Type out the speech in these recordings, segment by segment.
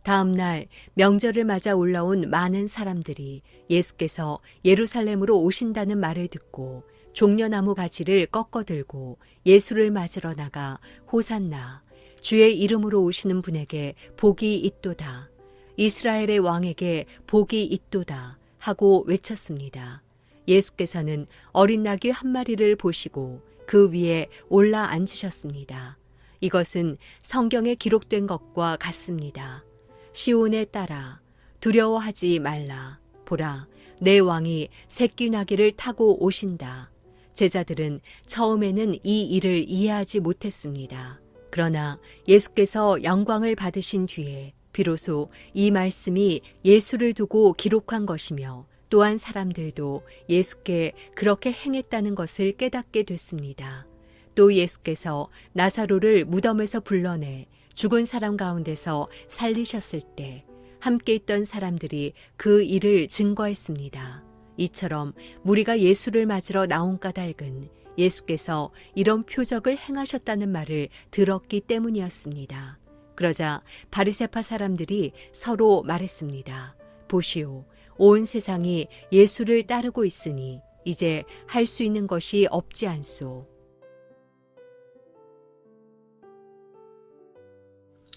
다음 날 명절을 맞아 올라온 많은 사람들이 예수께서 예루살렘으로 오신다는 말을 듣고 종려나무 가지를 꺾어 들고 예수를 맞으러 나가 호산나 주의 이름으로 오시는 분에게 복이 있도다. 이스라엘의 왕에게 복이 있도다 하고 외쳤습니다. 예수께서는 어린 나귀 한 마리를 보시고 그 위에 올라 앉으셨습니다. 이것은 성경에 기록된 것과 같습니다. 시온에 따라 두려워하지 말라. 보라, 내 왕이 새끼 나귀를 타고 오신다. 제자들은 처음에는 이 일을 이해하지 못했습니다. 그러나 예수께서 영광을 받으신 뒤에 비로소 이 말씀이 예수를 두고 기록한 것이며 또한 사람들도 예수께 그렇게 행했다는 것을 깨닫게 됐습니다. 또 예수께서 나사로를 무덤에서 불러내 죽은 사람 가운데서 살리셨을 때 함께 있던 사람들이 그 일을 증거했습니다. 이처럼 무리가 예수를 맞으러 나온 까닭은 예수께서 이런 표적을 행하셨다는 말을 들었기 때문이었습니다. 그러자 바리새파 사람들이 서로 말했습니다. 보시오, 온 세상이 예수를 따르고 있으니 이제 할 수 있는 것이 없지 않소.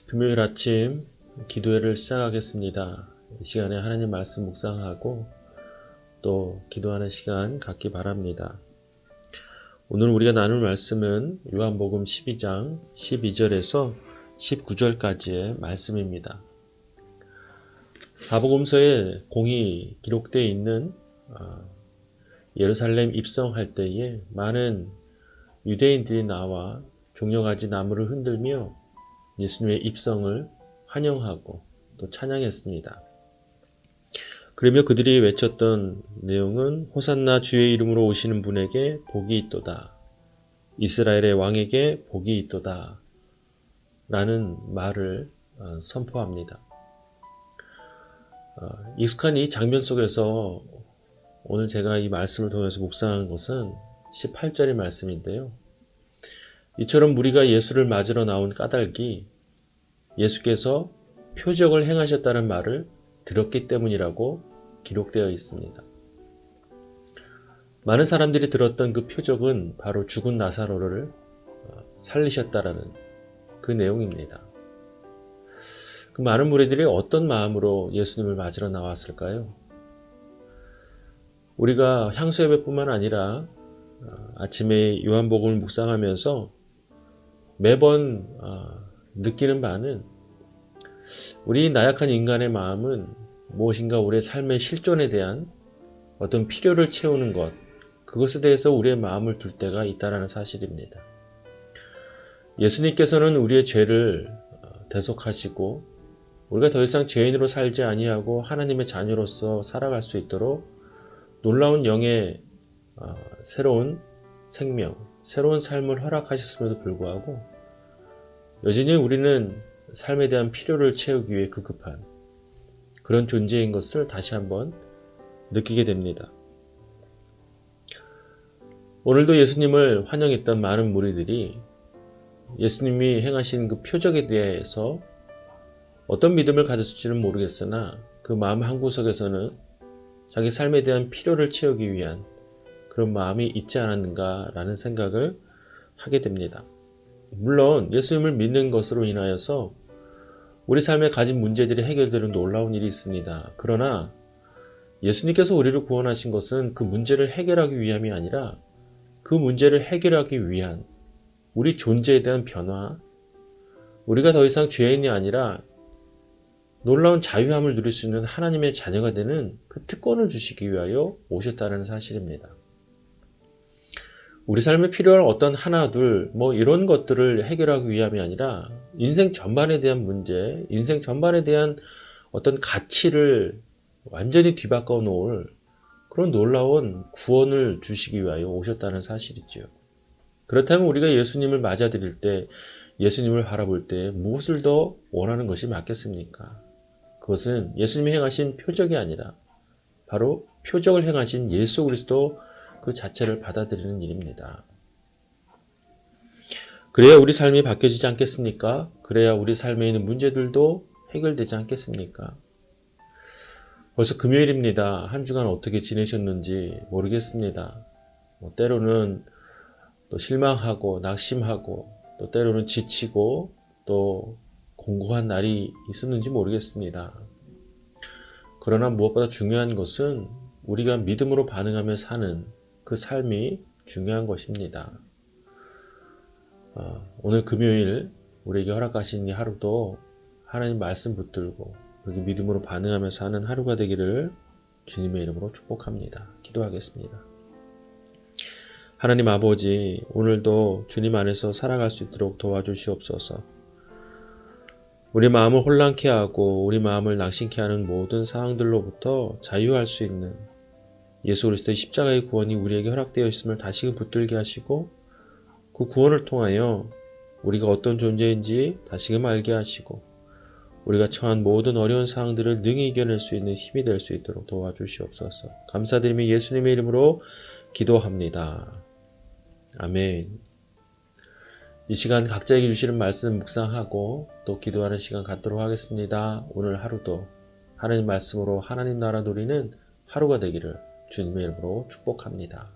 금요일 아침 기도회를 시작하겠습니다. 이 시간에 하나님 말씀 묵상하고 또 기도하는 시간 갖기 바랍니다. 오늘 우리가 나눌 말씀은 요한복음 12장 12절에서 19절까지의 말씀입니다. 사복음서에 공이 기록되어 있는 예루살렘 입성할 때에 많은 유대인들이 나와 종려가지 나무를 흔들며 예수님의 입성을 환영하고 또 찬양했습니다. 그러며 그들이 외쳤던 내용은 호산나 주의 이름으로 오시는 분에게 복이 있도다. 이스라엘의 왕에게 복이 있도다. 라는 말을 선포합니다. 익숙한 이 장면 속에서 오늘 제가 이 말씀을 통해서 묵상한 것은 18절의 말씀인데요. 이처럼 무리가 예수를 맞으러 나온 까닭이 예수께서 표적을 행하셨다는 말을 들었기 때문이라고 기록되어 있습니다. 많은 사람들이 들었던 그 표적은 바로 죽은 나사로를 살리셨다라는 그 내용입니다. 그 많은 무리들이 어떤 마음으로 예수님을 맞으러 나왔을까요? 우리가 향수 예배뿐만 아니라 아침에 요한복음을 묵상하면서 매번 느끼는 바는 우리 나약한 인간의 마음은 무엇인가 우리의 삶의 실존에 대한 어떤 필요를 채우는 것, 그것에 대해서 우리의 마음을 둘 때가 있다는 사실입니다. 예수님께서는 우리의 죄를 대속하시고 우리가 더 이상 죄인으로 살지 아니하고 하나님의 자녀로서 살아갈 수 있도록 놀라운 영의 새로운 생명, 새로운 삶을 허락하셨음에도 불구하고 여전히 우리는 삶에 대한 필요를 채우기 위해 급급한 그런 존재인 것을 다시 한번 느끼게 됩니다. 오늘도 예수님을 환영했던 많은 무리들이 예수님이 행하신 그 표적에 대해서 어떤 믿음을 가졌을지는 모르겠으나 그 마음 한구석에서는 자기 삶에 대한 필요를 채우기 위한 그런 마음이 있지 않았는가라는 생각을 하게 됩니다. 물론 예수님을 믿는 것으로 인하여서 우리 삶에 가진 문제들이 해결되는 놀라운 일이 있습니다. 그러나 예수님께서 우리를 구원하신 것은 그 문제를 해결하기 위함이 아니라 그 문제를 해결하기 위한 우리 존재에 대한 변화, 우리가 더 이상 죄인이 아니라 놀라운 자유함을 누릴 수 있는 하나님의 자녀가 되는 그 특권을 주시기 위하여 오셨다는 사실입니다. 우리 삶에 필요한 어떤 하나, 둘, 이런 것들을 해결하기 위함이 아니라 인생 전반에 대한 문제, 인생 전반에 대한 어떤 가치를 완전히 뒤바꿔 놓을 그런 놀라운 구원을 주시기 위하여 오셨다는 사실이죠. 그렇다면 우리가 예수님을 맞아들일 때, 예수님을 바라볼 때 무엇을 더 원하는 것이 맞겠습니까? 그것은 예수님이 행하신 표적이 아니라 바로 표적을 행하신 예수 그리스도 그 자체를 받아들이는 일입니다. 그래야 우리 삶이 바뀌어지지 않겠습니까? 그래야 우리 삶에 있는 문제들도 해결되지 않겠습니까? 벌써 금요일입니다. 한 주간 어떻게 지내셨는지 모르겠습니다. 때로는 또 실망하고 낙심하고 또 때로는 지치고 또 공고한 날이 있었는지 모르겠습니다. 그러나 무엇보다 중요한 것은 우리가 믿음으로 반응하며 사는 그 삶이 중요한 것입니다. 오늘 금요일 우리에게 허락하신 이 하루도 하나님 말씀 붙들고 그렇게 믿음으로 반응하며 사는 하루가 되기를 주님의 이름으로 축복합니다. 기도하겠습니다. 하나님 아버지, 오늘도 주님 안에서 살아갈 수 있도록 도와주시옵소서. 우리 마음을 혼란케 하고 우리 마음을 낙심케 하는 모든 상황들로부터 자유할 수 있는 예수 그리스도의 십자가의 구원이 우리에게 허락되어 있음을 다시금 붙들게 하시고 그 구원을 통하여 우리가 어떤 존재인지 다시금 알게 하시고 우리가 처한 모든 어려운 상황들을 능히 이겨낼 수 있는 힘이 될 수 있도록 도와주시옵소서. 감사드리며 예수님의 이름으로 기도합니다. 아멘. 이 시간 각자에게 주시는 말씀 묵상하고 또 기도하는 시간 갖도록 하겠습니다. 오늘 하루도 하나님 말씀으로 하나님 나라 누리는 하루가 되기를 주님의 이름으로 축복합니다.